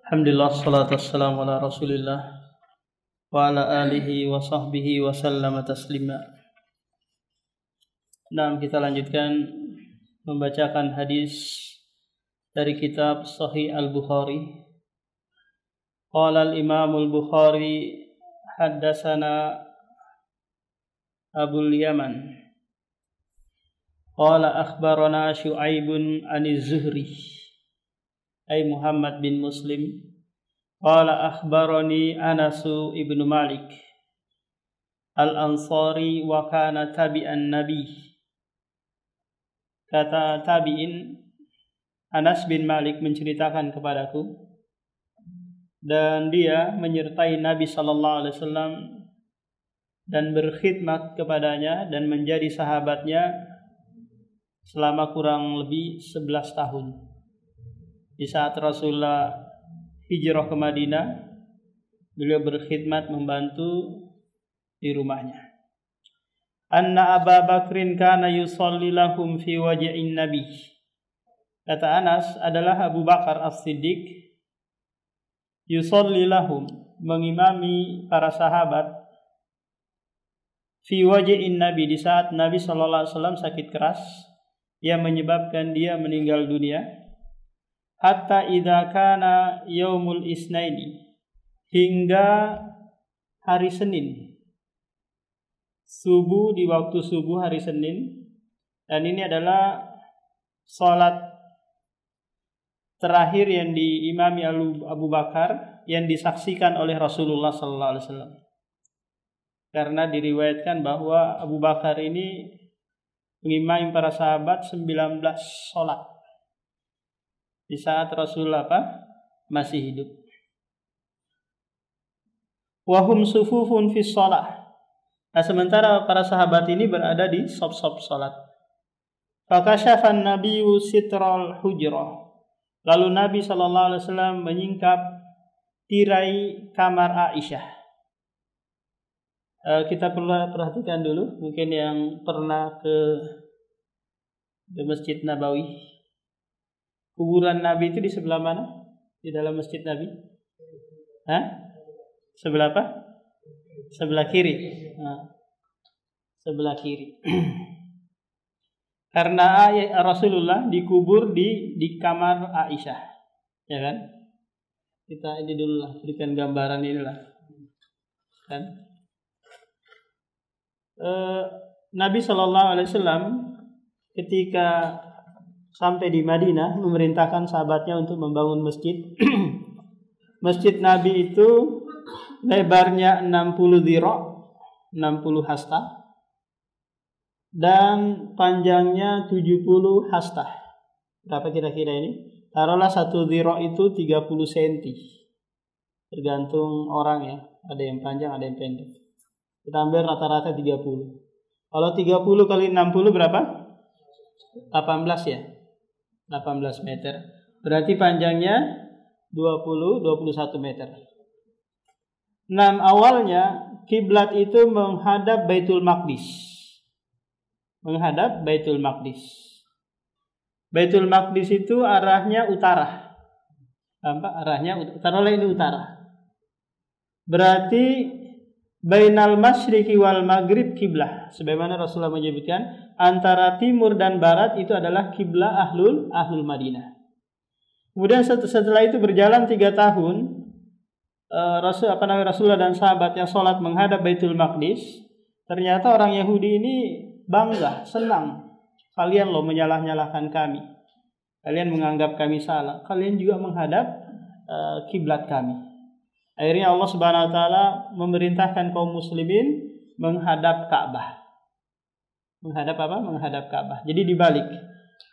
Alhamdulillah, salatu wassalamu ala rasulillah wa ala alihi wa sahbihi wa sallama taslima. Nah, kita lanjutkan membacakan hadis dari kitab Sahih Al-Bukhari. Qala al-Imam Al-Bukhari haddatsana Abul Yaman qala akhbarana Syu'aibun an-Zuhri ay Muhammad bin Muslim qala akhbarani Anas ibnu Malik al-Ansari wa kana tabi'an Nabi. Kata tabi'in, Anas bin Malik menceritakan kepadaku dan dia menyertai Nabi sallallahu alaihi wasallam dan berkhidmat kepadanya dan menjadi sahabatnya selama kurang lebih 11 tahun. Di saat Rasulullah hijrah ke Madinah, beliau berkhidmat membantu di rumahnya. Anna Abu Bakrin kana yusalli lahum fi waj'in Nabi. Kata Anas, adalah Abu Bakar As-Siddiq yusalli lahum, mengimami para sahabat fi waj'in Nabi, di saat Nabi sallallahu alaihi wasallam sakit keras yang menyebabkan dia meninggal dunia. Hatta idza kana yaumul isnaini, hingga hari Senin, subuh, di waktu subuh hari Senin, dan ini adalah salat terakhir yang diimami Abu Bakar yang disaksikan oleh Rasulullah sallallahu alaihi wasallam. Karena diriwayatkan bahwa Abu Bakar ini mengimami para sahabat 19 salat di saat Rasulullah masih hidup. Wahum sufufun fis shalah. Nah, sementara para sahabat ini berada di saf-saf salat. Fakasyafan nabiyyu sitral hujrah. Lalu Nabi sallallahu alaihi wasallam menyingkap tirai kamar Aisyah. Kita perlu perhatikan dulu, mungkin yang pernah ke Masjid Nabawi. Kuburan Nabi itu di sebelah mana? Di dalam Masjid Nabi? Sebelah apa? Sebelah kiri. Sebelah kiri. Karena Rasulullah dikubur di kamar Aisyah, ya kan? Kita ini dulu lah, berikan gambaran inilah, kan? Nabi Shallallahu Alaihi Wasallam ketika sampai di Madinah memerintahkan sahabatnya untuk membangun masjid. Masjid Nabi itu lebarnya 60 dhira', 60 hasta, dan panjangnya 70 hasta. Berapa kira-kira ini? Taruhlah 1 dhira' itu 30 cm. Tergantung orang ya, ada yang panjang, ada yang pendek. Kita ambil rata-rata 30. Kalau 30 kali 60 berapa? 18 ya. 18 meter. Berarti panjangnya 21 meter. Awalnya kiblat itu menghadap Baitul Maqdis. Menghadap Baitul Maqdis. Baitul Maqdis itu arahnya utara. Arahnya utara, ini utara. Berarti bainal masyriqi wal maghrib kiblah. Sebagaimana Rasulullah menyebutkan, antara timur dan barat itu adalah kiblah ahlul Madinah. Kemudian setelah itu berjalan 3 tahun, Rasulullah dan sahabatnya sholat menghadap Baitul Maqdis. Ternyata orang Yahudi ini bangga, senang. Kalian loh menyalah-nyalahkan kami. Kalian menganggap kami salah. Kalian juga menghadap kiblat kami. Akhirnya Allah Subhanahu wa taala memerintahkan kaum muslimin menghadap Ka'bah. Menghadap apa? Menghadap Ka'bah. Jadi dibalik.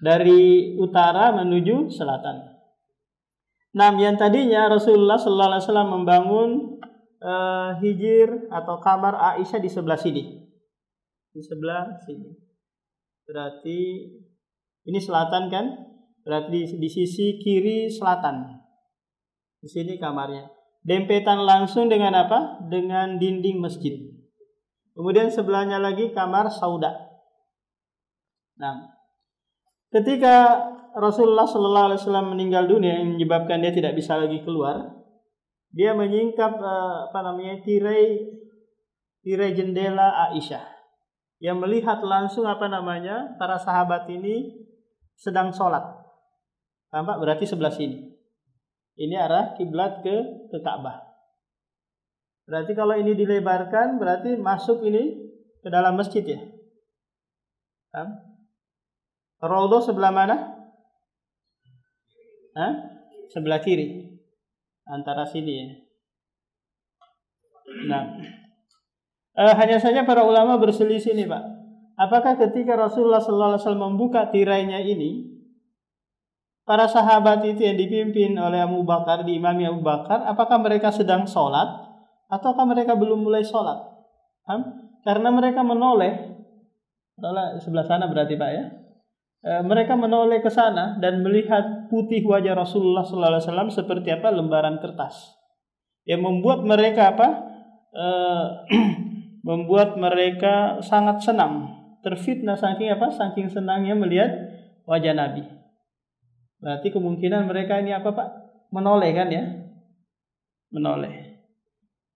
Dari utara menuju selatan. Yang tadinya Rasulullah sallallahu alaihi wasallam membangun hijir atau kamar Aisyah di sebelah sini. Di sebelah sini. Berarti ini selatan kan? Berarti di sisi kiri selatan. Di sini kamarnya. Dempetan langsung dengan apa? Dengan dinding masjid. Kemudian sebelahnya lagi kamar Sauda. ketika Rasulullah Sallallahu Alaihi Wasallam meninggal dunia yang menyebabkan dia tidak bisa lagi keluar, dia menyingkap tirai jendela Aisyah yang melihat langsung para sahabat ini sedang sholat. Tampak berarti sebelah sini. Ini arah kiblat ke Ka'bah. Berarti kalau ini dilebarkan berarti masuk ini ke dalam masjid ya. Raudhah sebelah mana? Sebelah kiri. Antara sini ya. Nah, hanya saja para ulama berselisih nih Pak. Apakah ketika Rasulullah SAW membuka tirainya ini, para sahabat itu yang dipimpin oleh Abu Bakar, diimami Abu Bakar, apakah mereka sedang sholat ataukah mereka belum mulai sholat? Karena mereka menoleh sebelah sana berarti Pak ya. Mereka menoleh ke sana dan melihat putih wajah Rasulullah SAW seperti lembaran kertas, yang membuat mereka membuat mereka sangat senang, terfitnah saking senangnya melihat wajah Nabi. Berarti kemungkinan mereka ini menoleh kan ya, menoleh.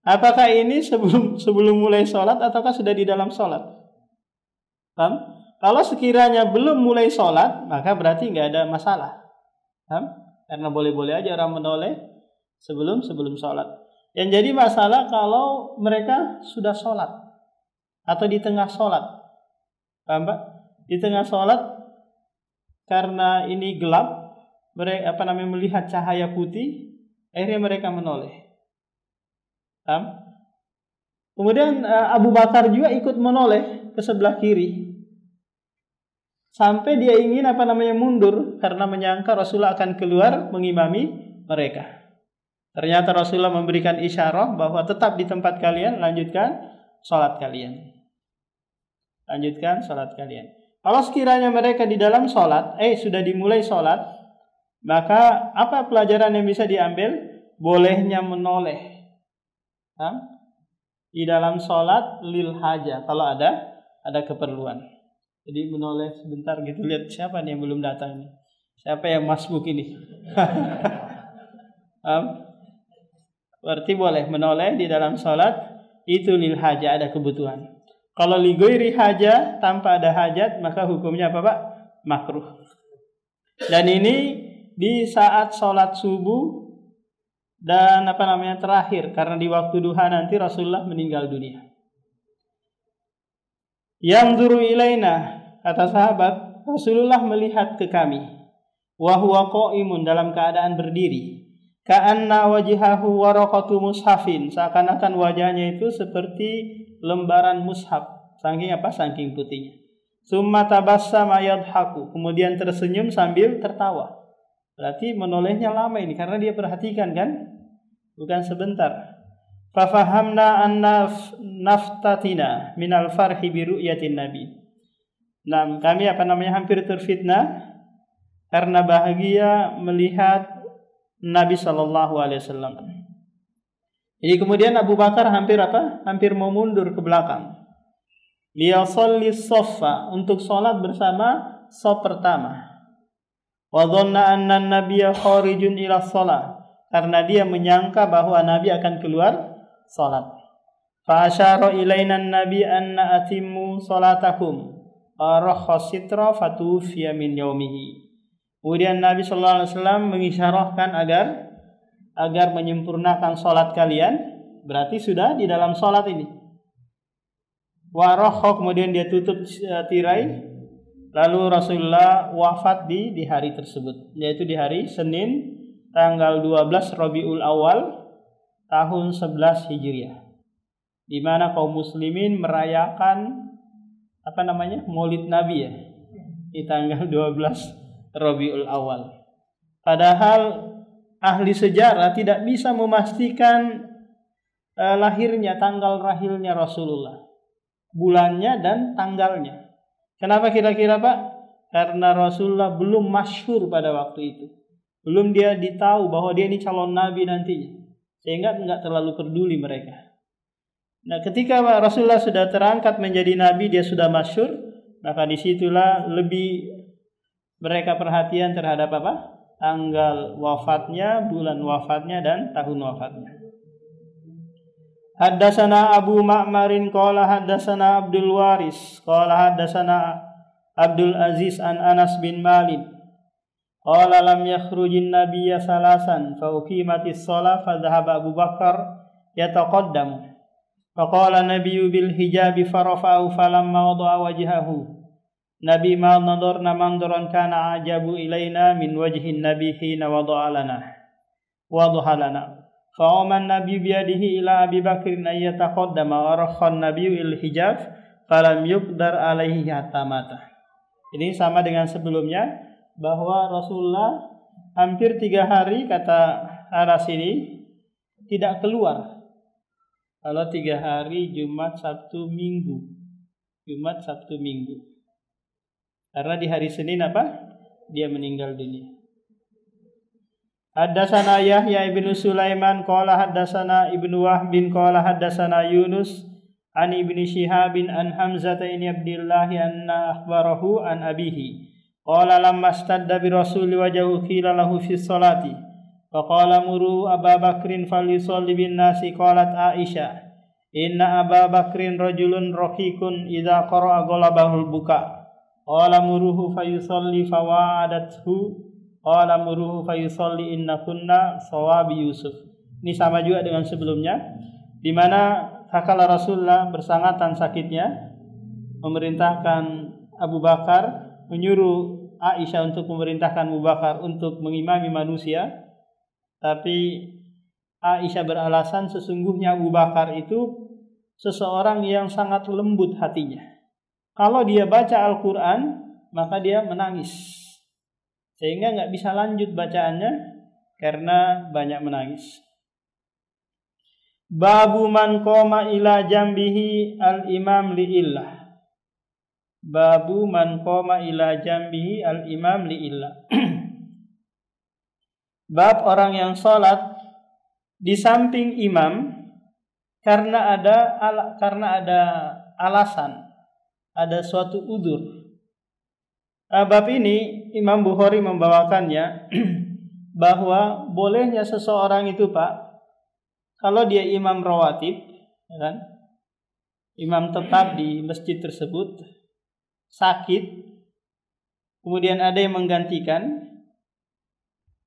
Apakah ini sebelum mulai sholat ataukah sudah di dalam sholat? Kalau sekiranya belum mulai sholat, maka berarti nggak ada masalah. Karena boleh-boleh aja orang menoleh sebelum sholat. Yang jadi masalah kalau mereka sudah sholat atau di tengah sholat. Paham Pak? Di tengah sholat karena ini gelap, mereka melihat cahaya putih, akhirnya mereka menoleh. Kemudian Abu Bakar juga ikut menoleh ke sebelah kiri. Sampai dia ingin mundur karena menyangka Rasulullah akan keluar mengimami mereka. Ternyata Rasulullah memberikan isyarah bahwa tetap di tempat kalian, lanjutkan sholat kalian. Kalau sekiranya mereka di dalam sholat, sudah dimulai sholat, maka apa pelajaran yang bisa diambil? Bolehnya menoleh di dalam sholat lil haja kalau ada keperluan. Jadi menoleh sebentar gitu, lihat siapa nih yang belum datang nih. Siapa yang masbuk ini? Berarti boleh menoleh di dalam sholat itu lil haja, ada kebutuhan. Kalau li ghairi haja, tanpa ada hajat, maka hukumnya apa Pak? Makruh. Dan ini di saat sholat subuh dan terakhir, karena di waktu duha nanti Rasulullah meninggal dunia. Yanzuru ilaina, kata sahabat, Rasulullah melihat ke kami. Wa huwa qa'imun, dalam keadaan berdiri. Ka'anna wajhahu waraqatu mushafin, seakan-akan wajahnya itu seperti lembaran mushaf. Saking putihnya. Summa tabassama yadhaku, kemudian tersenyum sambil tertawa. Berarti menolehnya lama ini karena dia perhatikan kan? Bukan sebentar. Fafahamna anna naftatina minal farhi bi ru'yatin nabi. Nah, kami hampir terfitnah karena bahagia melihat Nabi sallallahu alaihi wasallam. Jadi kemudian Abu Bakar hampir mau mundur ke belakang. Liyasalli shaffa, untuk salat bersama shaf pertama. Wa dhanna anna an-nabiyya kharijun ila shalah, karena dia menyangka bahwa Nabi akan keluar salat. Fa asyara ilaina an-nabi anna atimmu salatakum rakhasitra fatufiya min yaumihi. Kemudian Nabi sallallahu alaihi wasallam mengisyarahkan agar menyempurnakan salat kalian, berarti sudah di dalam salat ini. Wa rakha, kemudian dia tutup tirai, lalu Rasulullah wafat di hari tersebut, yaitu di hari Senin tanggal 12 Rabiul Awal tahun 11 Hijriah, di mana kaum muslimin merayakan Maulid Nabi ya, di tanggal 12 Rabiul Awal. Padahal ahli sejarah tidak bisa memastikan tanggal lahirnya Rasulullah, bulannya dan tanggalnya. Kenapa kira-kira Pak? Karena Rasulullah belum masyhur pada waktu itu. Belum dia ditahu bahwa dia ini calon nabi nantinya. Sehingga enggak terlalu peduli mereka. Nah, ketika Rasulullah sudah terangkat menjadi nabi, dia sudah masyhur, maka disitulah lebih Mereka perhatian terhadap apa? Tanggal wafatnya, bulan wafatnya, dan tahun wafatnya. Haddatsana Abu Ma'marin qala haddatsana Abdul Waris qala haddatsana Abdul Aziz an Anas bin Malik qala lam yakhrujin nabiyya salasan fa uqimatis shalah fa dhahaba Abu Bakar yataqaddamu fa qala nabiyyu bil hijabi farafa'u falamma wada'a wajhahu Nabi ma nadarna mandaran kana ajabu ilaina min wajhin nabi hina wada'a lana fa'aman nabi biyadihi ila Abi Bakrin ayyataqaddama wa rakhan nabi il hijab falam yuqdar alaihi hatta mata. Ini sama dengan sebelumnya, bahwa Rasulullah hampir 3 hari, kata Anas ini, tidak keluar. Kalau 3 hari, Jumat, Sabtu, Minggu. Jumat, Sabtu, Minggu. Karena di hari Senin apa? Dia meninggal dunia. Haddatsana Yahya ibnu Sulaiman qala haddatsana Ibnu Wahb bin qala haddatsana Yunus an Ibnu Syihab an Hamzah bin Abdullah anna akhbarahu an abihi qala lamma stadda bi Rasul wajhu qila lahu fi sholati fa qala muru Abu Bakrin falyusalli bin nasi qalat Aisyah inna Abu Bakrin rajulun raqiqun idza qara'a ghalabahul buka qala muruhu fayusalli fawa'adathu qala muruhu fayusalli inna kunna sawabi Yusuf. Ini sama juga dengan sebelumnya, di mana tatkala Rasulullah bersangatan sakitnya, memerintahkan Abu Bakar, menyuruh Aisyah untuk memerintahkan Abu Bakar untuk mengimami manusia, tapi Aisyah beralasan sesungguhnya Abu Bakar itu seseorang yang sangat lembut hatinya. Kalau dia baca Al-Quran, maka dia menangis, sehingga nggak bisa lanjut bacaannya karena banyak menangis. Babu man qoma ila jambihi al-imam li'illah. Babu man qoma ila jambihi al-imam li'illah. Bab orang yang sholat di samping imam karena ada alasan, ada suatu udzur. Bab ini Imam Bukhari membawakannya bahwa bolehnya seseorang itu, Pak, kalau dia imam rawatib, ya kan, imam tetap di masjid tersebut, sakit, kemudian ada yang menggantikan,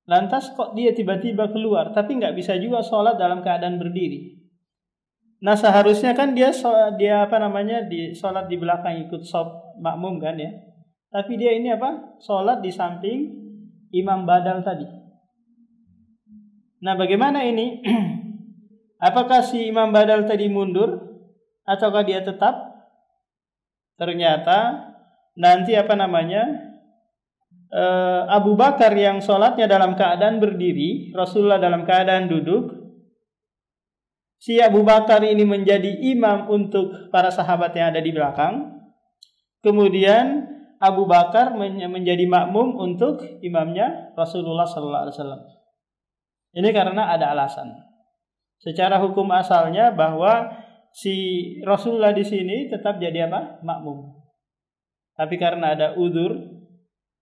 lantas kok dia tiba-tiba keluar, tapi nggak bisa juga sholat dalam keadaan berdiri. Nah seharusnya kan dia sholat di belakang ikut shop makmum kan ya. Tapi dia ini sholat di samping imam badal tadi. Nah bagaimana ini? Apakah si imam badal tadi mundur ataukah dia tetap? Ternyata nanti Abu Bakar yang sholatnya dalam keadaan berdiri, Rasulullah dalam keadaan duduk. Si Abu Bakar ini menjadi imam untuk para sahabat yang ada di belakang. Kemudian Abu Bakar menjadi makmum untuk imamnya Rasulullah SAW. Ini karena ada alasan. Secara hukum asalnya bahwa si Rasulullah di sini tetap jadi makmum. Tapi karena ada udzur,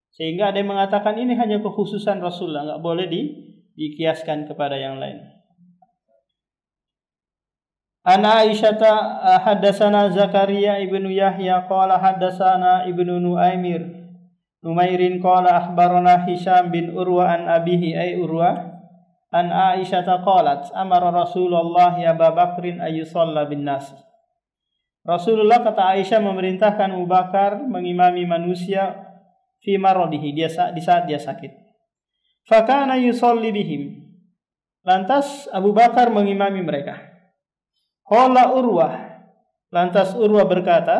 sehingga ada yang mengatakan ini hanya kekhususan Rasulullah, nggak boleh dikiaskan kepada yang lain. Ana Aisyah haddatsana Zakaria ibnu Yahya qala haddatsana ibnu Numairin qala akhbarana Hisham bin Urwa an abihi ay Urwa an Aisyah qalat amara Rasulullah ya Abu Bakrin ayyusalla bin nas. Rasulullah, kata Aisyah, memerintahkan Abu Bakar mengimami manusia fi maradihi, di saat dia sakit. Fa kana yusalli bihim. Lantas Abu Bakar mengimami mereka. Qala Urwah, lantas Urwah berkata,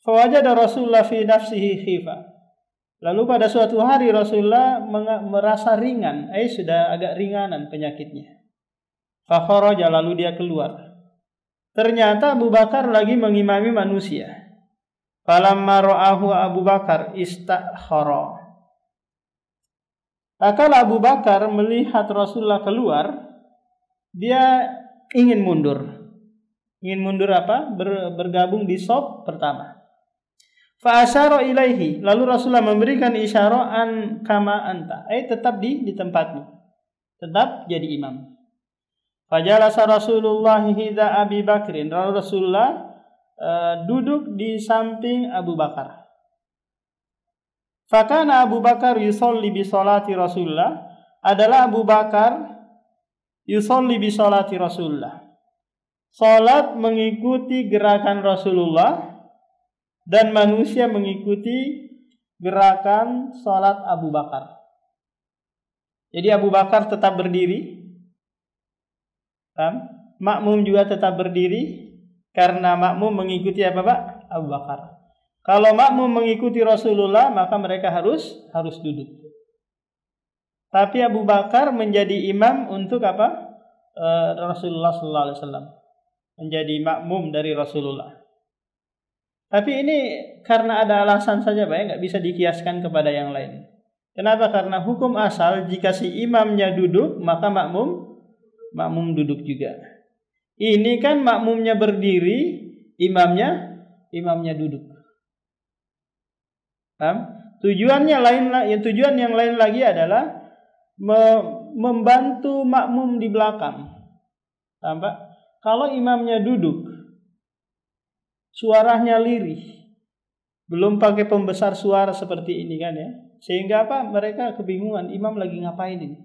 fawajada Rasulullah fi nafsihi khifa. Lalu pada suatu hari Rasulullah merasa ringan, sudah agak ringanan penyakitnya. Fa kharaja, lalu dia keluar. Ternyata Abu Bakar lagi mengimami manusia. Falamma ra'ahu Abu Bakar istakhara. Tatkala Abu Bakar melihat Rasulullah keluar, dia ingin mundur. Ingin mundur bergabung di shaf pertama. Fa asyara ilaihi, lalu Rasulullah memberikan isyarat an kama anta, tetap di tempatmu. Tetap jadi imam. Fajalasa Rasulullah hidza Abi Bakrin, lalu Rasulullah duduk di samping Abu Bakar. Fakana Abu Bakar yusolli bi sholati Rasulullah, adalah Abu Bakar yusolli bi sholati Rasulullah, salat mengikuti gerakan Rasulullah dan manusia mengikuti gerakan salat Abu Bakar. Jadi Abu Bakar tetap berdiri, makmum juga tetap berdiri, karena makmum mengikuti apa Pak? Abu Bakar. Kalau makmum mengikuti Rasulullah, maka mereka harus duduk. Tapi Abu Bakar menjadi imam untuk apa? Rasulullah sallallahu alaihi wasallam. Menjadi makmum dari Rasulullah. Tapi ini karena ada alasan saja Pak, nggak bisa dikiaskan kepada yang lain. Kenapa? Karena hukum asal jika si imamnya duduk, maka makmum duduk juga. Ini kan makmumnya berdiri, imamnya duduk. Tujuan yang lain lagi adalah membantu makmum di belakang. Pak? Kalau imamnya duduk, suaranya lirih, belum pakai pembesar suara seperti ini kan ya, sehingga apa? Mereka kebingungan, imam lagi ngapain ini?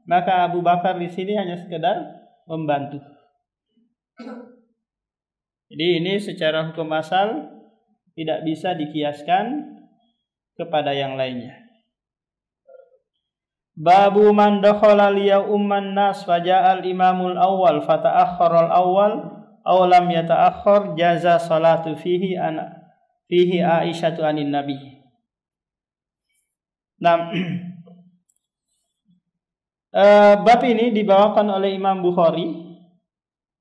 Maka Abu Bakar di sini hanya sekedar membantu. Jadi ini secara hukum asal tidak bisa dikiaskan kepada yang lainnya. Babu man dakhala liya umman nas faja'al imamul awwal fata'akhkhara al-awwal aw lam yata'akhkhar jaza salatu fihi Aisyatu anin nabi. Nah, bab ini dibawakan oleh Imam Bukhari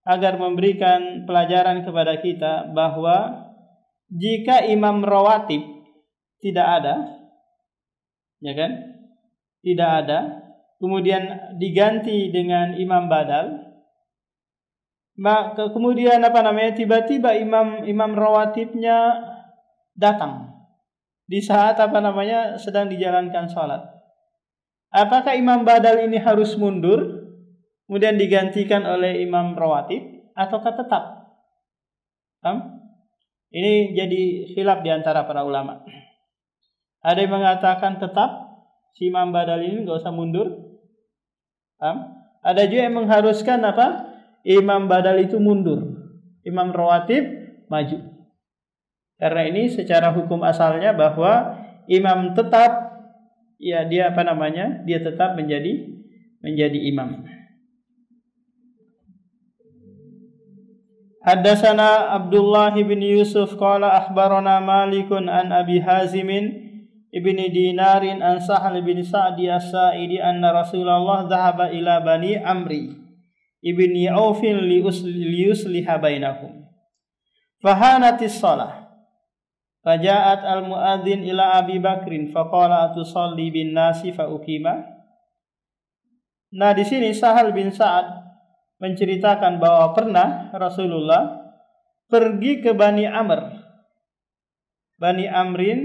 agar memberikan pelajaran kepada kita bahwa jika imam rawatib tidak ada, ya kan? Tidak ada, kemudian diganti dengan imam badal, maka kemudian tiba-tiba imam rawatibnya datang di saat sedang dijalankan sholat. Apakah imam badal ini harus mundur kemudian digantikan oleh imam rawatib ataukah tetap? Ini jadi khilaf di antara para ulama. Ada yang mengatakan tetap si imam badal ini enggak usah mundur. Ada juga yang mengharuskan imam badal itu mundur, imam rawatib maju. Karena ini secara hukum asalnya bahwa imam tetap dia tetap menjadi imam. Haddatsana Abdullah bin Yusuf qala akhbarana Malikun an Abi Hazimin ibni Dinarin an Sahal bin Sa'di as-Sa'idi anna Rasulullah dhahaba ila Bani Amri ibni Aufin liyusliha bainahum. Fahanatis shalah. Faja'at al-muadzin ila Abi Bakrin faqala atusalli bin nasi fa uqima. Nah, di sini Sahal bin Sa'ad menceritakan bahwa pernah Rasulullah pergi ke Bani Amrin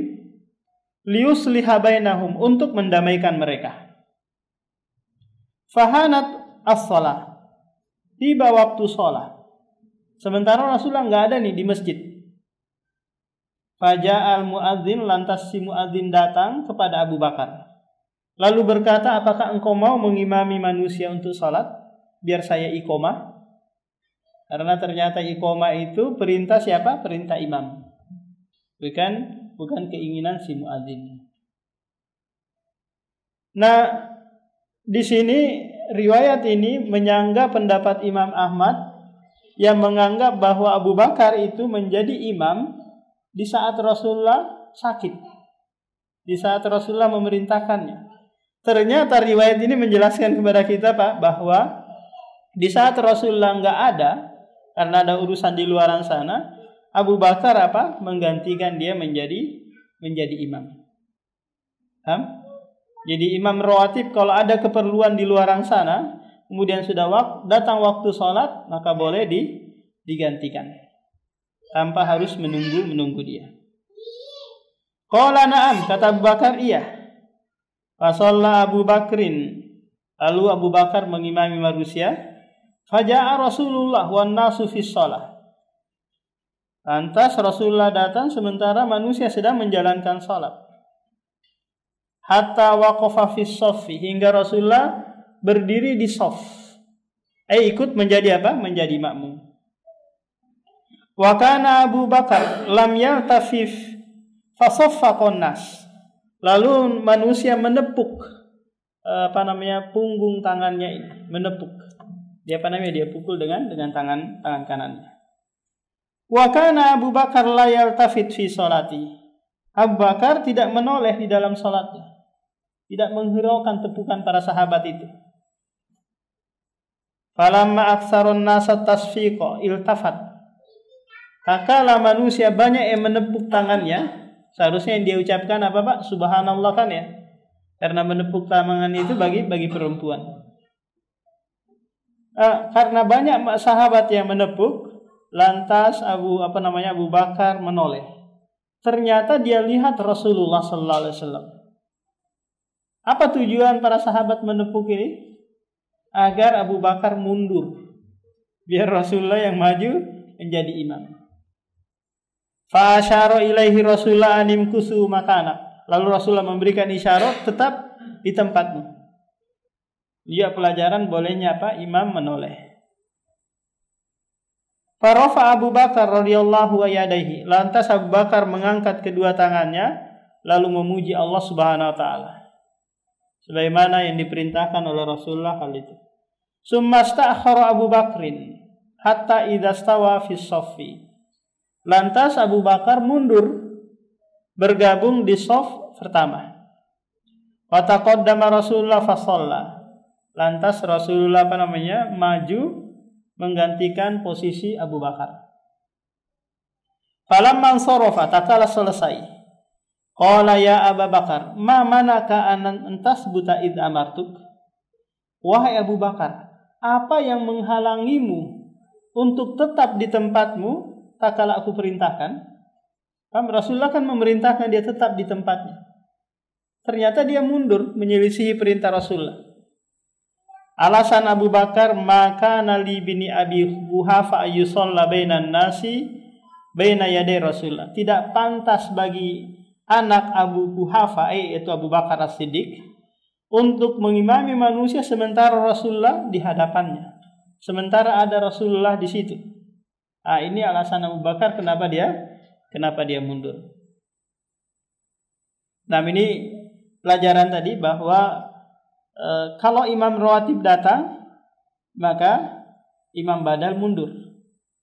liyusliha bainahum, untuk mendamaikan mereka. Fahanat as-shalah, tiba waktu sholat, sementara Rasulullah nggak ada nih di masjid. Faja'al muadzin, lantas si muadzin datang kepada Abu Bakar lalu berkata, apakah engkau mau mengimami manusia untuk sholat? Biar saya iqomah. Karena ternyata iqomah itu perintah siapa? Perintah imam. Bukan keinginan si muadzin. Nah, di sini riwayat ini menyanggah pendapat Imam Ahmad yang menganggap bahwa Abu Bakar itu menjadi imam di saat Rasulullah sakit, di saat Rasulullah memerintahkannya. Ternyata riwayat ini menjelaskan kepada kita Pak, bahwa di saat Rasulullah nggak ada, karena ada urusan di luaran sana, Abu Bakar menggantikan dia menjadi imam. Jadi imam rawatib kalau ada keperluan di luaran sana, kemudian sudah datang waktu sholat, maka boleh digantikan tanpa harus menunggu dia. Qala na'am, kata Abu Bakar, iya. Fa shalla Abu Bakrin, lalu Abu Bakar mengimami manusia. Faja'a Rasulullah wan nasu fi shalah. Lantas Rasulullah datang sementara manusia sedang menjalankan salat. Hatta waqafa fi shaffi, hingga Rasulullah berdiri di shaf. Ikut menjadi apa? Menjadi makmum. Wa kana Abu Bakar lam yaltafif fa saffaqan nas. Lalu manusia menepuk punggung tangannya ini, menepuk. Dia pukul dengan tangan kanannya. Wa kana Abu Bakar la yaltafit fi sholati. Abu Bakar tidak menoleh di dalam salatnya. Tidak menghiraukan tepukan para sahabat itu. Falamma aktsarun nasa tasfiqa iltafat. Tatkala manusia banyak yang menepuk tangannya, seharusnya yang dia ucapkan apa, Pak? Subhanallah kan ya? Karena menepuk tangan itu bagi perempuan. Karena banyak sahabat yang menepuk, lantas Abu Bakar menoleh. Ternyata dia lihat Rasulullah sallallahu alaihi wasallam. Apa tujuan para sahabat menepuk ini? Agar Abu Bakar mundur, biar Rasulullah yang maju menjadi imam. Fa asyara ilaihi Rasulullah anim kusu makana. Lalu Rasulullah memberikan isyarat, tetap di tempatmu. Dia pelajaran bolehnya apa? Imam menoleh. Farafa Abu Bakar radhiyallahu wa yadaihi. Lantas Abu Bakar mengangkat kedua tangannya lalu memuji Allah Subhanahu wa taala. Sebagaimana yang diperintahkan oleh Rasulullah hal itu. Summa sta'akhara Abu Bakrin hatta idza stawa fi shaffi. Lantas Abu Bakar mundur bergabung di shaf pertama. Wa taqaddama Rasulullah fa shalla. Lantas Rasulullah maju menggantikan posisi Abu Bakar. Falamman sarafa, tatkala selesai, qala ya Abu Bakar, ma manaka an tasbuta id amartuk? Wahai Abu Bakar, apa yang menghalangimu untuk tetap di tempatmu tatkala aku perintahkan? Rasulullah kan memerintahkan dia tetap di tempatnya. Ternyata dia mundur menyelisihi perintah Rasulullah. Alasan Abu Bakar, maka nali bini Abi Quhafa ayyusalla bainan nasi baina yaday Rasulullah. Tidak pantas bagi anak Abu Quhafa, yaitu Abu Bakar As-Siddiq, untuk mengimami manusia sementara Rasulullah di hadapannya. Sementara ada Rasulullah di situ. Ini alasan Abu Bakar kenapa dia mundur. Nah, ini pelajaran tadi bahwa kalau imam rawatib datang, maka imam badal mundur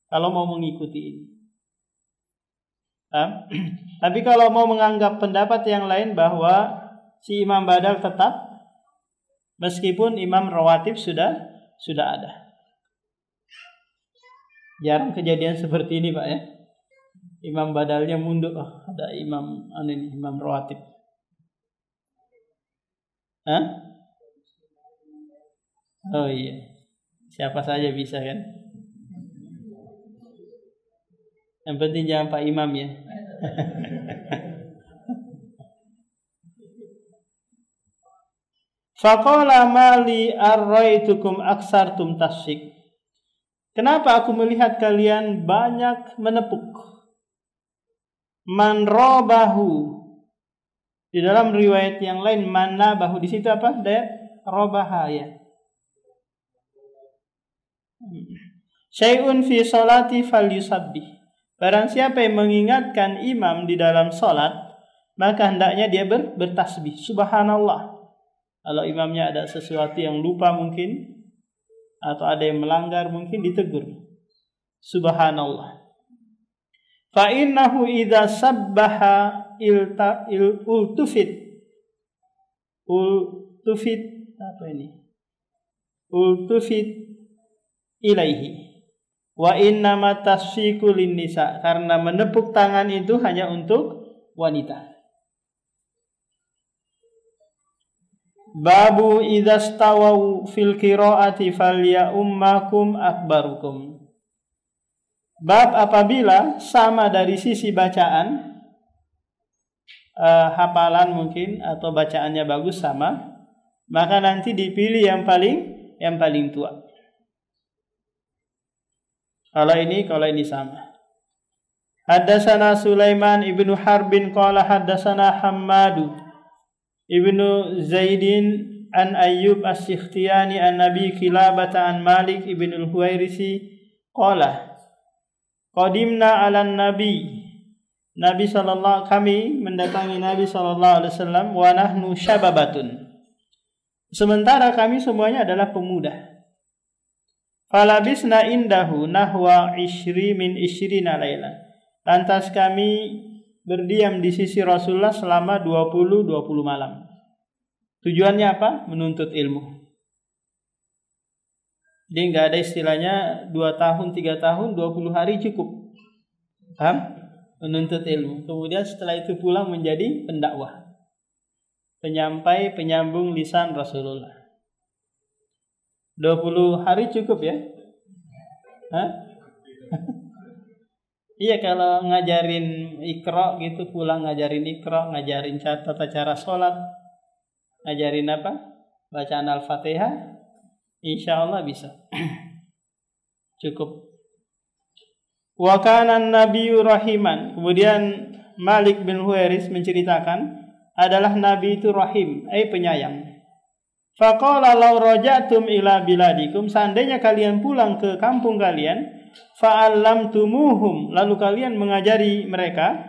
kalau mau mengikuti ini. Tapi kalau mau menganggap pendapat yang lain bahwa si imam badal tetap meskipun imam rawatib sudah ada. Jarang kejadian seperti ini, Pak ya. Imam badalnya mundur, ada imam rawatib. Oh iya, siapa saja bisa kan? Yang penting jangan Pak Imam ya. Faqala mali arraitukum aksartum tasfik. Kenapa aku melihat kalian banyak menepuk? Man robahu. Di dalam riwayat yang lain manabahu, di situ apa? Robaha ya. Syai'un fi sholati falyusabbih. Barang siapa yang mengingatkan imam di dalam salat, maka hendaknya dia bertasbih. Subhanallah. Kalau imamnya ada sesuatu yang lupa mungkin, atau ada yang melanggar mungkin, ditegur. Subhanallah. Fa innahu idza sabbaha ultufit ilaihi. Wa innama tasfiku linnisa, karena menepuk tangan itu hanya untuk wanita. Babu idza stawau fil qiraati falyummakum akbarukum. Bab apabila sama dari sisi bacaan, hafalan mungkin atau bacaannya bagus sama, maka nanti dipilih yang paling tua. Kalau ini sama. Haddatsana Sulaiman ibnu Harbin qala haddatsana Hammadu ibnu Zaidin an Ayyub as-Sikhtiyani an Nabi Kilabata an Malik ibn al-Huwairisi qala qadimna 'ala Nabi kami mendatangi Nabi sallallahu alaihi wasallam wa nahnu syababatun, sementara kami semuanya adalah pemuda. Falabisna indahu nahwa 20 laila, lantas kami berdiam di sisi Rasulullah selama 20 malam. Tujuannya apa? Menuntut ilmu. Jadi nggak ada istilahnya 2 tahun, 3 tahun, 20 hari cukup. Paham? Menuntut ilmu. Kemudian setelah itu pulang menjadi pendakwah, penyampai, penyambung lisan Rasulullah. 20 hari cukup ya? Hah? Iya, kalau ngajarin Iqra gitu, pulang ngajarin Iqra, ngajarin tata cara sholat, ngajarin apa? Bacaan Al-Fatihah, insya Allah bisa. Cukup. Wa kana an-nabiyyu rahiman. Kemudian Malik bin Huwairis menceritakan adalah Nabi itu rahim, penyayang. Faqala law raja'tum ila biladikum, seandainya kalian pulang ke kampung kalian, fa'allamtumuhum, lalu kalian mengajari mereka,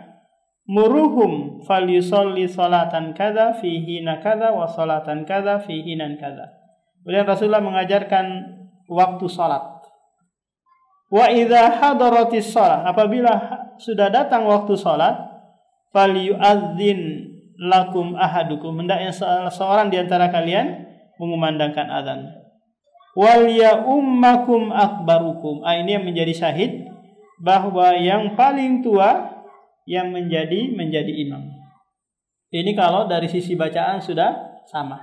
muruhum falyusalli salatan kadza fi hina kadza wa salatan kadza fi hinan kadza. Kemudian Rasulullah mengajarkan waktu salat. Wa idza hadaratis shalah, apabila sudah datang waktu salat, falyu'adzin lakum ahadukum, hendaknya seorang di antara kalian mengumandangkan azan. Wal ya ummakum akbarukum, ini yang menjadi syahid bahwa yang paling tua yang menjadi imam. Ini kalau dari sisi bacaan sudah sama.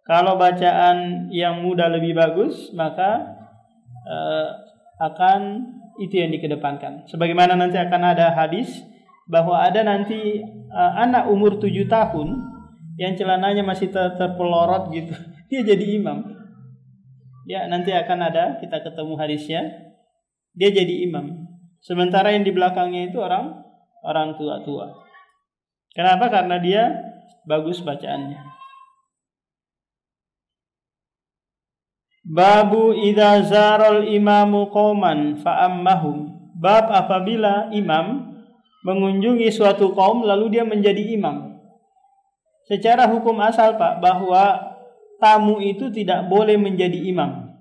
Kalau bacaan yang muda lebih bagus, maka akan itu yang dikedepankan. Sebagaimana nanti akan ada hadis bahwa ada nanti anak umur 7 tahun yang celananya masih terpelorot gitu, dia jadi imam. Ya, nanti akan ada, kita ketemu hadisnya, dia jadi imam. Sementara yang di belakangnya itu orang tua-tua. Kenapa? Karena dia bagus bacaannya. Babu idza zaral imamu qauman fa'ammahum. Bab apabila imam mengunjungi suatu kaum lalu dia menjadi imam. Secara hukum asal, Pak, bahwa tamu itu tidak boleh menjadi imam.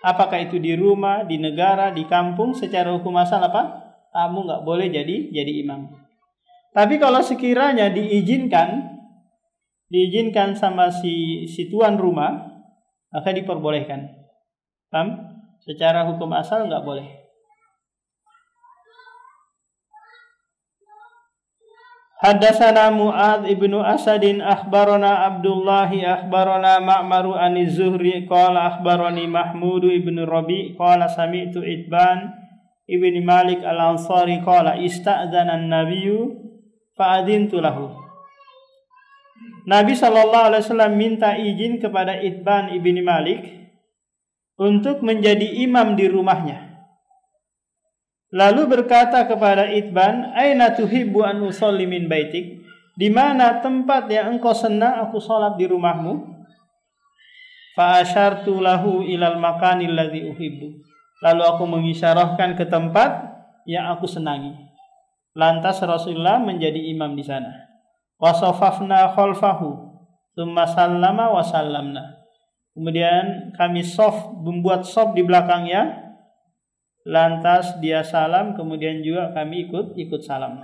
Apakah itu di rumah, di negara, di kampung, secara hukum asal apa? Tamu nggak boleh jadi imam. Tapi kalau sekiranya diizinkan sama si tuan rumah, maka diperbolehkan. Paham? Secara hukum asal nggak boleh. Haddatsana Mu'adz ibnu Asadin akhbarana Abdullahi akhbarana Ma'maru an-Zuhri qala akhbarani Mahmud ibnu Rabi qala sami'tu Itban ibni Malik al-Ansari qala ista'dzana an-nabiyyu fa'adzintu lahu. Nabi SAW minta izin kepada Itban ibni Malik untuk menjadi imam di rumahnya. Lalu berkata kepada Itban, aina tuhibbu an usolli min baitik, di mana tempat yang engkau senang aku salat di rumahmu? Fa asyartu lahu ilal makanil ladzi uhibbu. Lalu aku mengisyarahkan ke tempat yang aku senangi. Lantas Rasulullah menjadi imam di sana. Wasafafna khalfahu thumma sallama wa sallamna. Kemudian kami membuat shaf di belakangnya, lantas dia salam, kemudian juga kami ikut salam.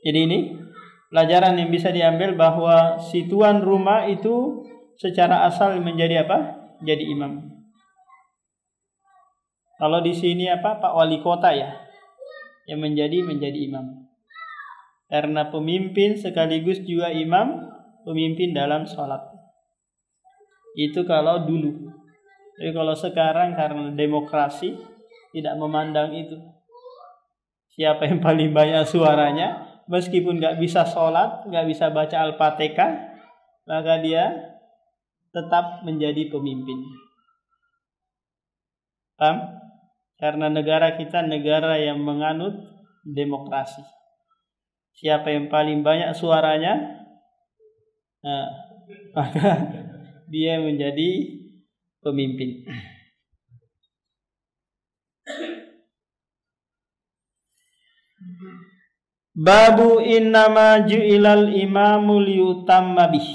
Jadi ini pelajaran yang bisa diambil bahwa si tuan rumah itu secara asal menjadi apa? Jadi imam. Kalau di sini apa? Pak Wali Kota ya yang menjadi imam. Karena pemimpin sekaligus juga imam, pemimpin dalam sholat. Itu kalau dulu. Tapi kalau sekarang karena demokrasi tidak memandang itu. Siapa yang paling banyak suaranya, meskipun nggak bisa sholat, nggak bisa baca Al-Fatihah, maka dia tetap menjadi pemimpin. Paham? Karena negara kita negara yang menganut demokrasi. Siapa yang paling banyak suaranya, maka dia menjadi pemimpin. Babu innama ju'ilal imamu liyutamma bih.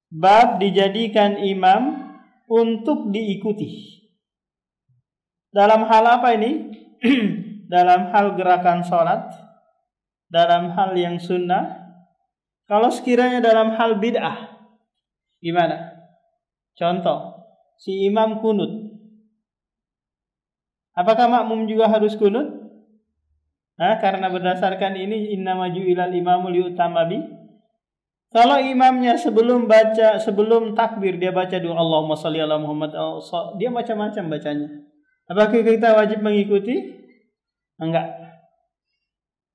Bab dijadikan imam untuk diikuti. Dalam hal apa ini? Dalam hal gerakan sholat, dalam hal yang sunnah. Kalau sekiranya dalam hal bid'ah, gimana? Contoh, si imam kunut. Apakah makmum juga harus kunut? Karena berdasarkan ini innama ju'ilal imamu liyutamma bih. Kalau imamnya sebelum takbir dia baca doa Allahumma shalli ala Muhammad, dia macam-macam bacanya. Apakah kita wajib mengikuti? Enggak.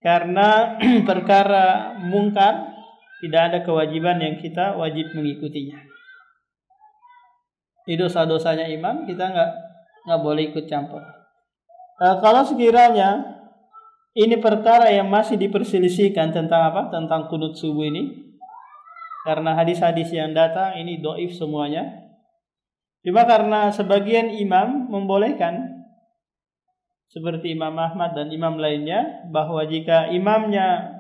Karena perkara mungkar tidak ada kewajiban yang kita wajib mengikutinya. Itu dosa-dosanya imam, kita enggak boleh ikut campur. Kalau sekiranya ini perkara yang masih diperselisihkan tentang apa? Tentang kunut subuh ini. Karena hadis-hadis yang datang ini dhaif semuanya. Cuma karena sebagian imam membolehkan, seperti Imam Ahmad dan imam lainnya, bahwa jika imamnya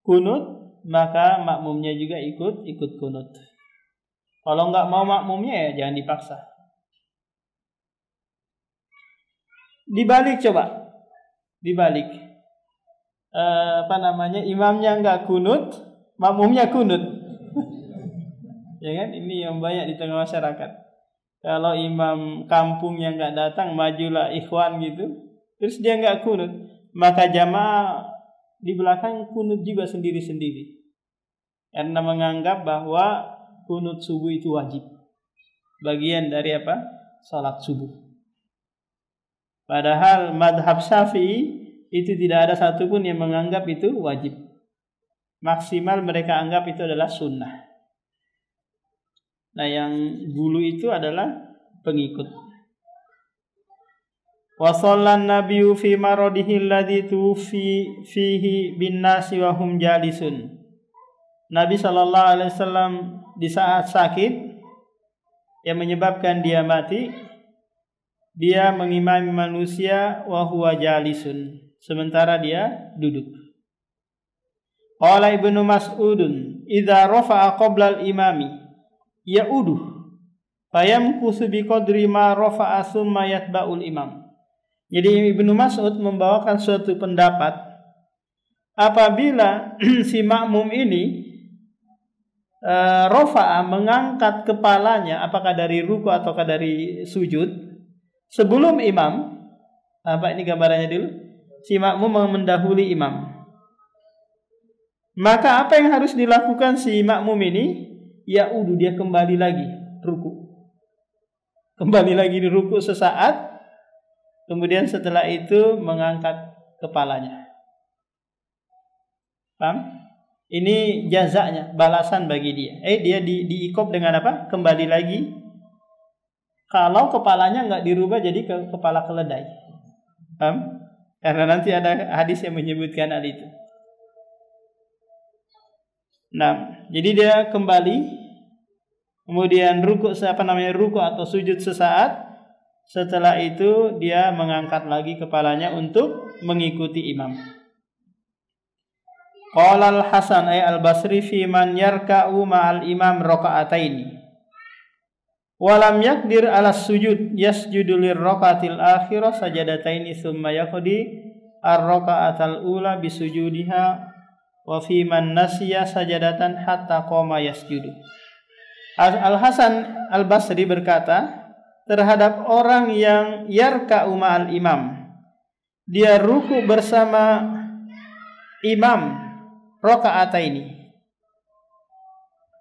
kunut, maka makmumnya juga ikut kunut. Kalau enggak mau makmumnya ya jangan dipaksa. Dibalik coba. Dibalik. Imamnya enggak kunut, makmumnya kunut. Ya kan? Ini yang banyak di tengah masyarakat. Kalau imam kampung yang enggak datang, majulah ikhwan gitu, terus dia enggak kunut, maka jamaah di belakang kunut juga sendiri-sendiri. Karena menganggap bahwa kunut subuh itu wajib. Bagian dari apa? Salat subuh. Padahal madhab Syafi'i itu tidak ada satupun yang menganggap itu wajib. Maksimal mereka anggap itu adalah sunnah. Nah, yang bulu itu adalah pengikut. Wa shallan nabiyyu fi maradihi alladhi tufi fihi bin nasi wa hum jalisun. Nabi sallallahu alaihi wasallam di saat sakit yang menyebabkan dia mati, dia mengimami manusia wa huwa jalisun, sementara dia duduk. Qala Ibnu Mas'udun, "Idza rafa'a qabla al-imami ya'uduh fayamkusu biqadri ma rafa'a summa yatba'ul imam." Jadi Ibnu Mas'ud membawakan suatu pendapat, apabila si makmum ini rafa'a mengangkat kepalanya, apakah dari ruku ataukah dari sujud, sebelum imam, apa ini gambarannya dulu? Si makmum mendahului imam. Maka apa yang harus dilakukan si makmum ini? Ya'udu, dia kembali lagi ruku. Kembali lagi di ruku sesaat, kemudian setelah itu mengangkat kepalanya. Paham? Ini jazanya, balasan bagi dia. Dia diikop dengan apa? Kembali lagi. Kalau kepalanya enggak dirubah jadi kepala keledai. Paham? Karena nanti ada hadis yang menyebutkan hal itu. Nah, jadi dia kembali, kemudian ruku atau sujud sesaat. Setelah itu dia mengangkat lagi kepalanya untuk mengikuti imam. Qala al-Hasan al-Basri fi man yarka'u ma'al imam raka'ataini. Walam yakdir ala sujud yasjudu lirraqatil akhirah sajadataini thumma yaqdi ar-raqatal ula bisujudiha wa fi man nasiya sajadatan hatta qama yasjudu. Al-Hasan al-Basri berkata terhadap orang yang yarka'u ma'al imam, dia ruku bersama imam rakaataini,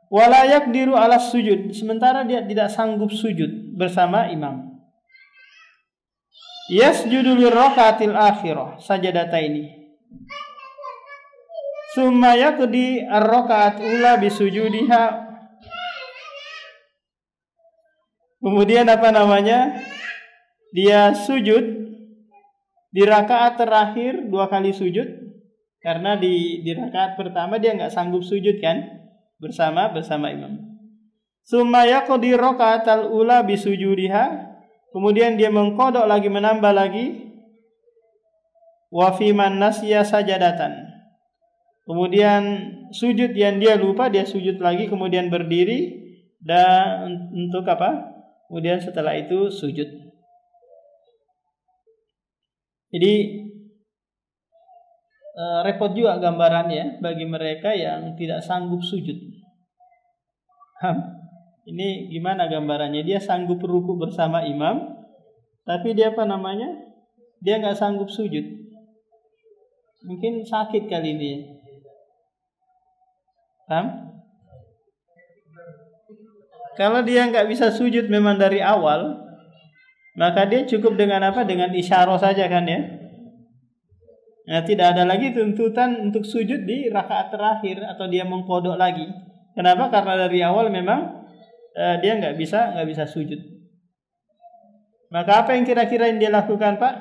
wala yaqdiru ala sujud, sementara dia tidak sanggup sujud bersama imam. Yasjudu lirrakaatil akhirah sajadataini. Summa yaqdi ar-rakaat ula bisujudiha. Kemudian dia sujud di rakaat terakhir 2 kali sujud, karena di rakaat pertama dia nggak sanggup sujud kan bersama imam. Summa yaqdi rakaatal ula bisujudiha. Kemudian dia mengkodok lagi, menambah lagi. Wa fi man nasiya sajadatan. Kemudian sujud yang dia lupa, dia sujud lagi, kemudian berdiri, dan untuk kemudian setelah itu sujud. Jadi repot juga gambarannya bagi mereka yang tidak sanggup sujud. Ini gimana gambarannya? Dia sanggup ruku bersama imam, tapi dia dia nggak sanggup sujud. Mungkin sakit kali ini. Kalau dia nggak bisa sujud memang dari awal, maka dia cukup dengan dengan isyarah saja kan ya. Nah, tidak ada lagi tuntutan untuk sujud di rakaat terakhir atau dia mengkodok lagi. Kenapa? Karena dari awal memang dia nggak bisa sujud. Maka apa yang kira-kira yang dia lakukan, Pak?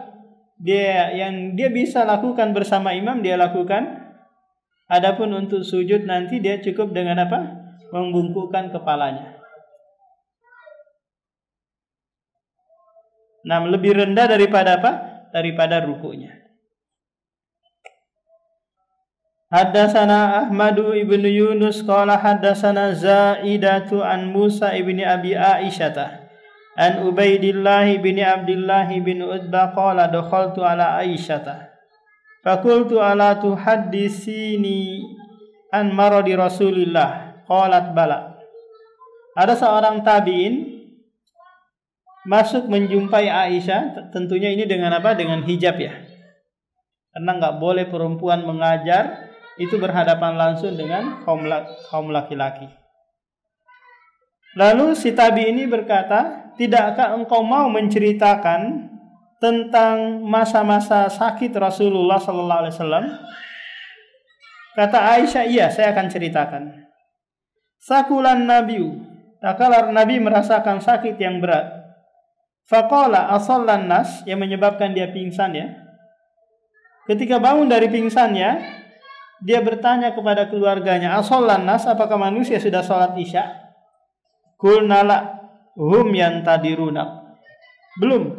Yang dia bisa lakukan bersama imam dia lakukan. Adapun untuk sujud nanti dia cukup dengan membungkukkan kepalanya. Nah, lebih rendah daripada rukunya. Haddatsana Ahmadu ibnu Yunus qala haddatsana Zaidatu an Musa ibni Abi Aisyah an Ubaidillah ibni Abdullah bin Utbah qala dakhaltu ala Aisyah faqultu ala tuhaddisini an maradi Rasulillah qalat bala. Ada seorang tabi'in masuk menjumpai Aisyah, tentunya ini dengan hijab ya. Karena nggak boleh perempuan mengajar itu berhadapan langsung dengan kaum laki-laki. Lalu si tabi ini berkata, tidakkah engkau mau menceritakan tentang masa-masa sakit Rasulullah Sallallahu Alaihi Wasallam? Kata Aisyah, iya, saya akan ceritakan. Sakulan Nabiu, tatkala Nabi merasakan sakit yang berat. Faqala asallan nas, yang menyebabkan dia pingsan ya. Ketika bangun dari pingsannya, dia bertanya kepada keluarganya, asallan nas, apakah manusia sudah sholat isya? Qulna la hum yantadiruna. Belum,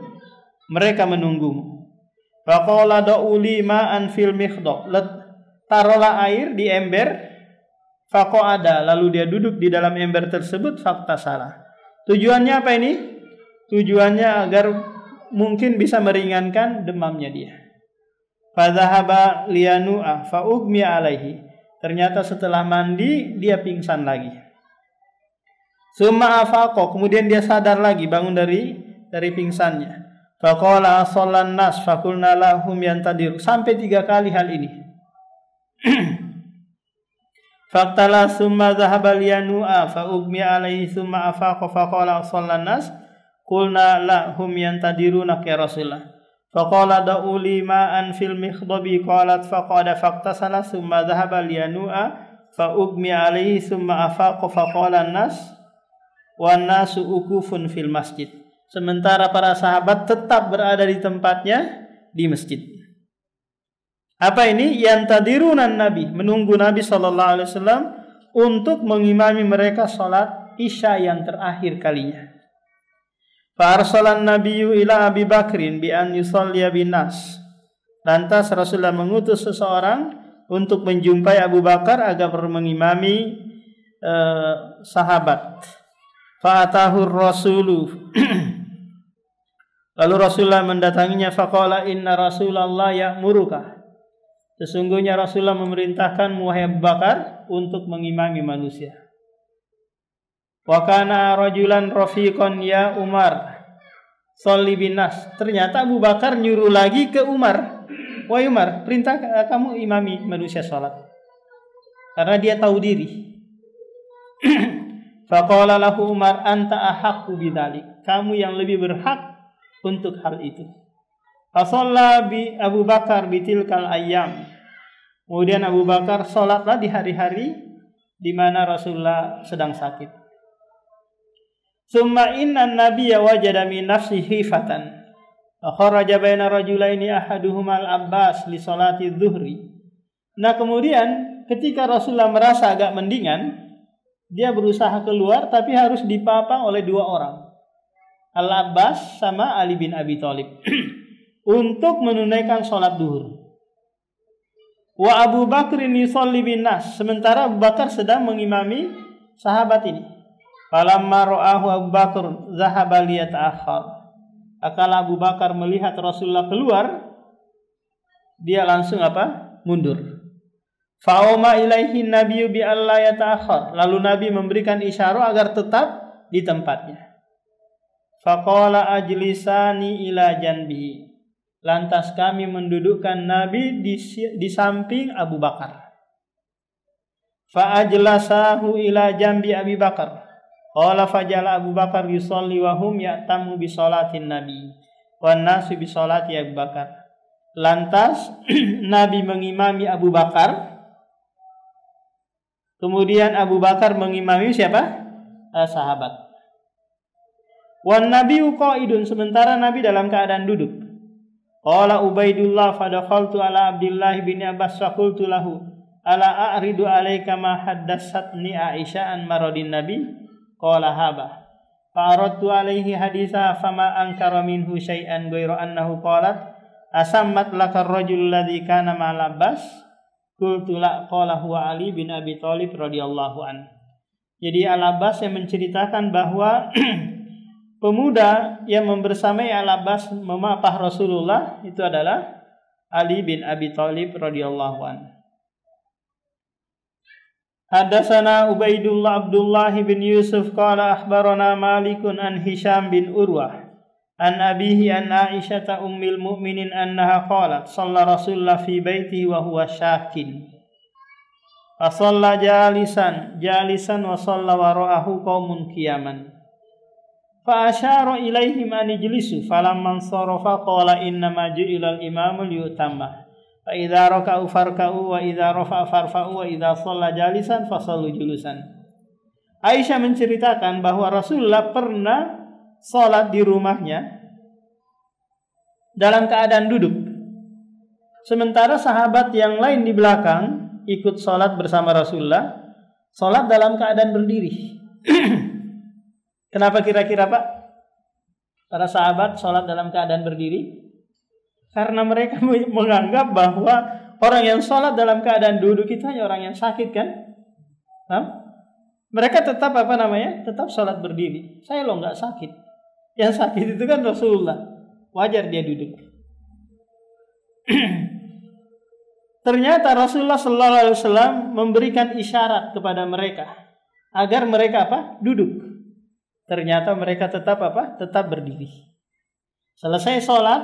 mereka menunggumu. Faqala da'uli ma'an fil mikhdab, taruhlah air di ember. Faqa'ada, lalu dia duduk di dalam ember tersebut. Fakta salah. Tujuannya apa ini? Tujuannya agar mungkin bisa meringankan demamnya dia. Fadhahaba liyanu'a fa'ugmi alaihi. Ternyata setelah mandi dia pingsan lagi. Summa afaqa, kemudian dia sadar lagi, bangun dari pingsannya. Faqala asallan nas faqulna lahum yantadir. Sampai 3 kali hal ini. Faqtala summa dhahaba liyanu'a fa'ugmi alaihi summa afaqa faqala asallan nas qulna lahum yantadiruna ya Rasulullah. Faqala da'uli ma'an fil mikhdabi qalat faqada faqtasala summa dhahaba liyanu'a fa'ugmi alaihi summa afaqa faqala nas wan nasu ukufun fil masjid. Sementara para sahabat tetap berada di tempatnya di masjid. Apa ini? Yantadirunan Nabi, menunggu Nabi sallallahu alaihi wasallam untuk mengimami mereka salat Isya yang terakhir kalinya. Fa arsalan nabiyyu ila Abi Bakrin bi an yusalliya bin nas. Lantas Rasulullah mengutus seseorang untuk menjumpai Abu Bakar agar mengimami sahabat. Fa atahu rasulu. Lalu Rasulullah mendatanginya, faqala inna Rasulullah ya'muruka. Sesungguhnya Rasulullah memerintahkan wahai Abu Bakar untuk mengimami manusia. Wa kana rajulan rafiqan ya Umar sholli binas. Ternyata Abu Bakar nyuruh lagi ke Umar. Wahai Umar, perintah kamu imami manusia salat. Karena dia tahu diri. Faqala lahu Umar anta ahaqqu bidzalik. Kamu yang lebih berhak untuk hal itu. Fasalla bi Abu Bakar bitilkal ayyam. Kemudian Abu Bakar salatlah di hari-hari di mana Rasulullah sedang sakit. Summa inna an-nabiyya wajada min nafsihi fatan. Kharaja baina rajulaini ahaduhuma al-Abbas li salati dhuhri. Nah, kemudian ketika Rasulullah merasa agak mendingan, dia berusaha keluar tapi harus dipapang oleh dua orang. Al-Abbas sama Ali bin Abi Thalib untuk menunaikan sholat duhur. Wa Abu Bakr yusalli bin nas, sementara Abu Bakar sedang mengimami sahabat ini. Falamma ra'ahu Abu Bakr zahaba liyata'akhkhar. Akala Abu Bakar melihat Rasulullah keluar, dia langsung mundur. Fa'uma ilaihi nabiyyu bi alla yata'akhkhar. Lalu Nabi memberikan isyarat agar tetap di tempatnya. Faqala ajlisani ila janbihi. Lantas kami mendudukkan Nabi di samping Abu Bakar. Fa ajlasahu ila jambi Abi Bakar. Qala fajala Abu Bakar yusolli wa hum ya'tamu bi sholatin Nabi wan nasu bi sholati Abu Bakar. Lantas Nabi mengimami Abu Bakar. Kemudian Abu Bakar mengimami siapa? Sahabat. Wan Nabiyu qaidun, sementara Nabi dalam keadaan duduk. Qala Ubaidullah fadakhaltu ala Abdullah bin Abbas faqultu lahu ala a'ridu alayka ma haddatsatni Aisyah an maradin Nabi qala haba fa'aradtu alayhi haditha fama ankara minhu syai'an ghairu annahu qalat asammat laka ar-rajul ladzi kana ma'al Abbas qultu la qala huwa Ali bin Abi Thalib radhiyallahu an. Jadi Al-Abbas yang menceritakan bahwa pemuda yang membersamai Al-Abbas memapah Rasulullah itu adalah Ali bin Abi Thalib radhiyallahu anhu. Hadatsana Ubaidullah Abdullah bin Yusuf qala akhbarana Malikun an Hisham bin Urwah an abihi an Aisyah ummil mu'minin annaha qalat shalla Rasulullah fi baitihi wa huwa syakin. Fa shalla jalisan wa shalla wara'ahu qaumun qiyaman. Fa asyara ilaihim an ijlisu falamman sarafa qala inna ma ju'ila al-imamu liyutamma fa idza raka'u farka'u wa idza rafa'a farfa'u wa idza shalla jalisan fasallu julusan. Aisyah menceritakan bahwa Rasulullah pernah salat di rumahnya dalam keadaan duduk, sementara sahabat yang lain di belakang ikut salat bersama Rasulullah, salat dalam keadaan berdiri. Kenapa kira-kira Pak? Para sahabat sholat dalam keadaan berdiri? Karena mereka menganggap bahwa orang yang sholat dalam keadaan duduk itu hanya orang yang sakit kan? Mereka tetap tetap sholat berdiri. Saya loh nggak sakit. Yang sakit itu kan Rasulullah. Wajar dia duduk. Ternyata Rasulullah Sallallahu Alaihi Wasallam memberikan isyarat kepada mereka agar mereka duduk. Ternyata mereka tetap tetap berdiri. Selesai sholat,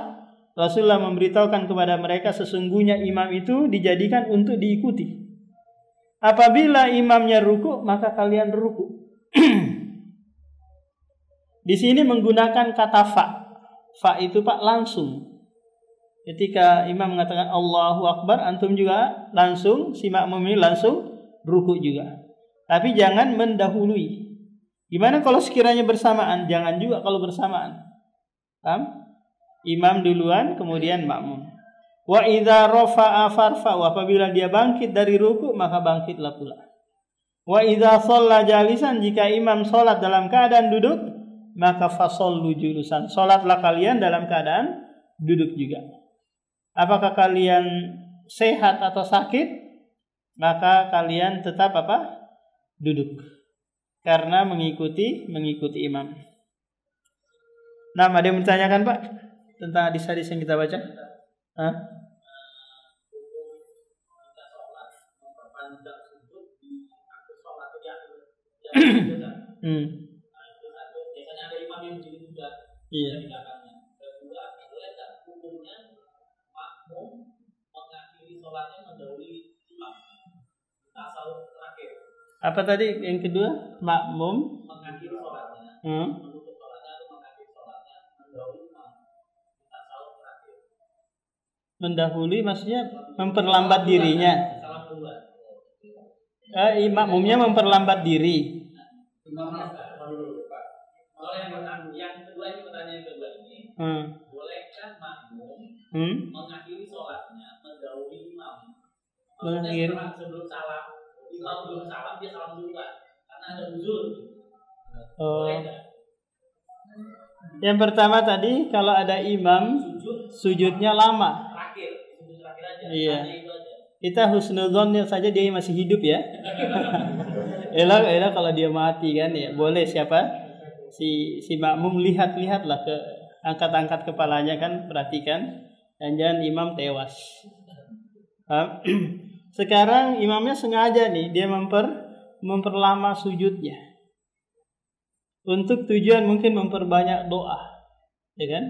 Rasulullah memberitahukan kepada mereka sesungguhnya imam itu dijadikan untuk diikuti. Apabila imamnya ruku, maka kalian ruku. Di sini menggunakan kata fa. Fa itu langsung. Ketika imam mengatakan Allahu Akbar, antum juga langsung, si makmum ini langsung ruku juga. Tapi jangan mendahului. Gimana kalau sekiranya bersamaan? Jangan juga kalau bersamaan. Imam duluan, kemudian makmum. Wa idza rafa'a farfa'u, apabila dia bangkit dari ruku, maka bangkitlah pula. Wa idza shalla jalisan, jika imam salat dalam keadaan duduk, maka fasallu julusan, salatlah kalian dalam keadaan duduk juga. Apakah kalian sehat atau sakit? Maka kalian tetap duduk. Karena mengikuti imam. Nah, ada yang menanyakan Pak tentang hadis-hadis yang kita baca? Iya. Apa tadi yang kedua? Makmum mengakhiri sholatnya, menutup sholatnya atau mengakhiri sholatnya mendahului imam tasawuf terakhir. Mendahului maksudnya memperlambat dirinya. Makmumnya memperlambat diri. Kalau yang kedua ini pertanyaan yang kedua ini, bolehkah makmum mengakhiri sholatnya mendahului imam? Maksudnya sebelum salam, imam belum salam dia salam duluan karena ada uzur. Yang pertama tadi kalau ada imam sujudnya lama. Sujud terakhir aja. Iya. Kita husnudzon saja dia masih hidup ya. Elah kalau dia mati kan ya boleh siapa si makmum lihatlah ke angkat kepalanya kan, perhatikan dan jangan imam tewas. Sekarang imamnya sengaja nih dia memperlama sujudnya untuk tujuan mungkin memperbanyak doa, ya kan?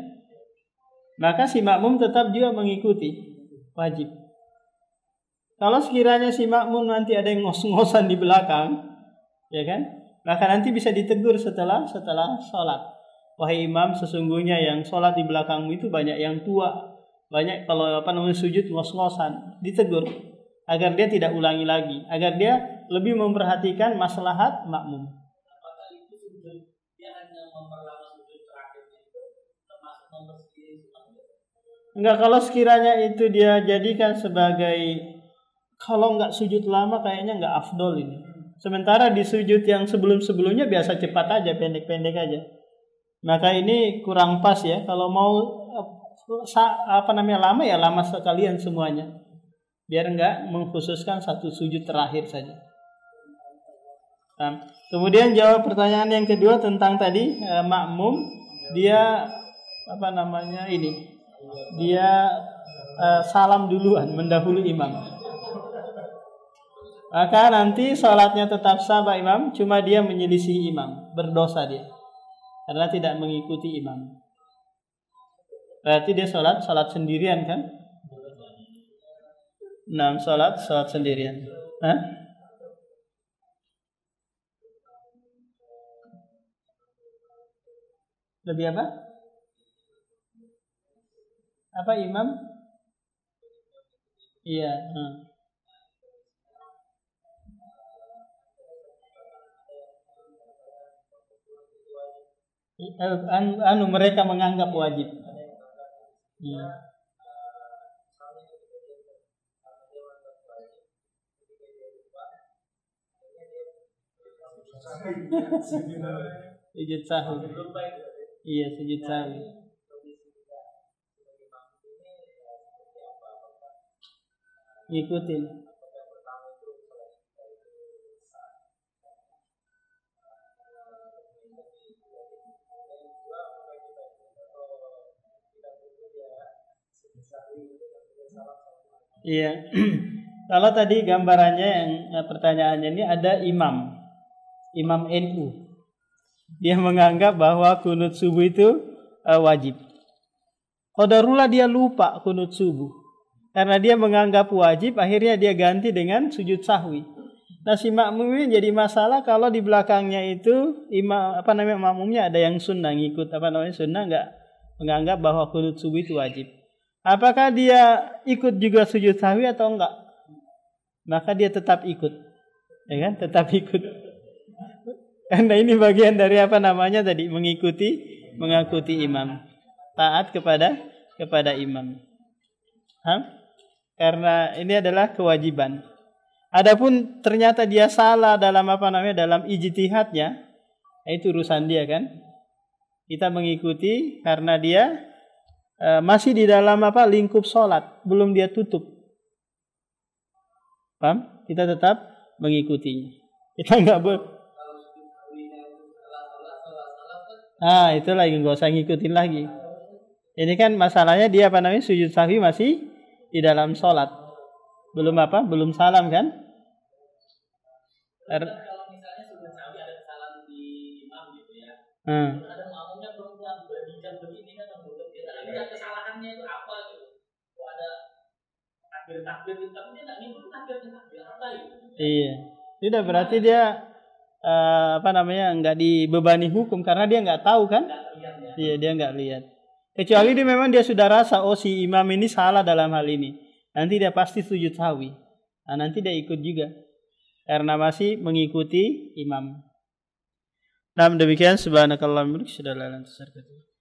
Maka si makmum tetap juga mengikuti, wajib. Kalau sekiranya si makmum nanti ada yang ngos-ngosan di belakang, ya kan? Maka nanti bisa ditegur setelah sholat. Wahai imam, sesungguhnya yang sholat di belakangmu itu banyak yang tua, banyak kalau sujud ngos-ngosan, ditegur agar dia tidak ulangi lagi, agar dia lebih memperhatikan maslahat makmum. Apakah itu sujud dia hanya memperlama sujud terakhir itu termasuk membersihkan? Enggak, kalau sekiranya itu dia jadikan sebagai kalau enggak sujud lama kayaknya enggak afdol ini. Sementara di sujud yang sebelum-sebelumnya biasa cepat aja, pendek-pendek aja. Maka ini kurang pas ya. Kalau mau lama ya lama sekalian semuanya. Biar enggak mengkhususkan satu sujud terakhir saja. Nah, kemudian jawab pertanyaan yang kedua tentang tadi makmum dia dia salam duluan mendahului imam. Maka nanti sholatnya tetap sah Pak Imam, cuma dia menyelisih imam, berdosa dia karena tidak mengikuti imam. Berarti dia sholat sendirian kan? Nah, sholat sendirian. Hah? Lebih apa? Apa imam? Iya. Mereka menganggap wajib. Iya. Sujud sahwi. Iya, sujud sahwi. Ikutin. Iya. Kalau tadi gambarannya yang pertanyaannya ini ada imam NU. Dia menganggap bahwa kunut subuh itu wajib. Qadarullah dia lupa kunut subuh. Karena dia menganggap wajib, akhirnya dia ganti dengan sujud sahwi. Nah, si makmum ini jadi masalah kalau di belakangnya itu makmumnya ada yang sunnah ngikut sunnah enggak menganggap bahwa kunut subuh itu wajib. Apakah dia ikut juga sujud sahwi atau enggak? Maka dia tetap ikut. Ya kan? Tetap ikut. Karena ini bagian dari tadi mengikuti imam. Taat kepada imam. Karena ini adalah kewajiban. Adapun ternyata dia salah dalam dalam ijtihadnya, itu urusan dia kan. Kita mengikuti karena dia masih di dalam lingkup sholat, belum dia tutup. Paham? Kita tetap mengikutinya. Kita enggak itu lagi enggak usah ngikutin lagi. Ini kan masalahnya dia sujud sahwi masih di dalam sholat. Belum salam kan? Kalau misalnya sujud sahwi ada kesalahan di imam gitu ya. Ada makmumnya perempuan berbincang begini kan ada kesalahannya itu apa gitu. Kok ada takbir tapi dia enggak ngikut takbir apa gitu. Iya. Sudah berarti dia enggak dibebani hukum karena dia enggak tahu kan? Iya, dia enggak lihat. Kecuali dia sudah rasa, oh si imam ini salah dalam hal ini. Nanti dia pasti sujud sahwi. Nah, nanti dia ikut juga. Karena masih mengikuti imam. Nah, demikian subhanakallahumma wa bihamdika asyhadu an la ilaha illa anta astaghfiruka wa atubu ilaik.